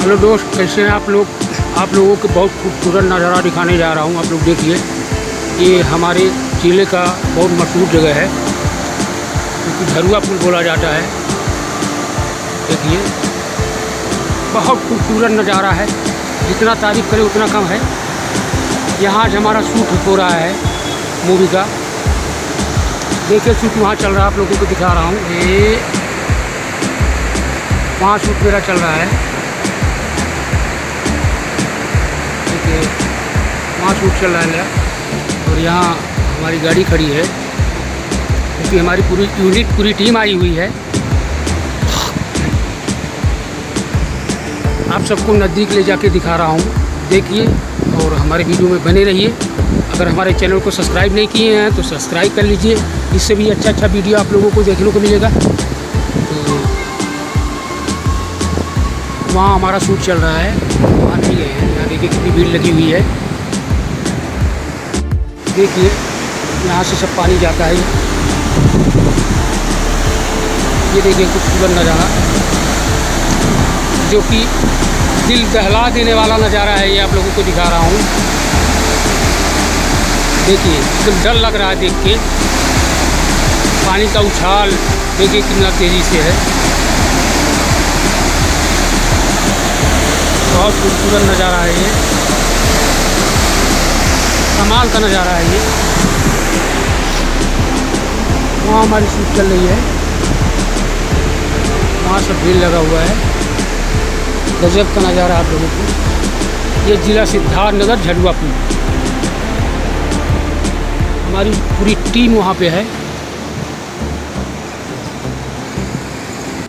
Hello दोस्त, कैसे हैं आप लोग। आप लोगों को बहुत खूबसूरत नज़ारा दिखाने जा रहा हूं। आप लोग देखिए, ये हमारे जिले का बहुत मशहूर जगह है, क्योंकि झरुआ पुल बोला जाता है। देखिए, बहुत खूबसूरत नज़ारा है, जितना तारीफ़ करें उतना कम है। यहाँ आज हमारा शूट हो रहा है मूवी का। देखिए, शूट वहाँ चल रहा है, आप लोगों को दिखा रहा हूँ। ये वहाँ शूट मेरा चल रहा है। देखिए, वहाँ शूट चल रहा है मेरा, और यहाँ हमारी गाड़ी खड़ी है, क्योंकि हमारी पूरी टीम आई हुई है। आप सबको नज़दीक ले जाके दिखा रहा हूँ, देखिए और हमारे वीडियो में बने रहिए। अगर हमारे चैनल को सब्सक्राइब नहीं किए हैं तो सब्सक्राइब कर लीजिए, इससे भी अच्छा वीडियो आप लोगों को देखने को मिलेगा। तो वहाँ हमारा शूट चल रहा है, वहाँ नहीं गए हैं। यहाँ देखिए कितनी भीड़ लगी हुई है। देखिए, यहाँ से सब पानी जाता है। ये देखिए खूबसूरत नज़ारा, जो कि दिल दहला देने वाला नज़ारा है। ये आप लोगों को दिखा रहा हूँ। देखिए, एकदम डर लग रहा है देख के। पानी का उछाल देखिए कितना तेज़ी से है। बहुत खूबसूरत नज़ारा है ये, कमाल का नज़ारा है ये। वहाँ हमारी शूट चल रही है, वहाँ सब भीड़ लगा हुआ है। गजब का नज़ारा आप लोगों को। ये जिला सिद्धार्थनगर झरुआ पुल, हमारी पूरी टीम वहाँ पे है।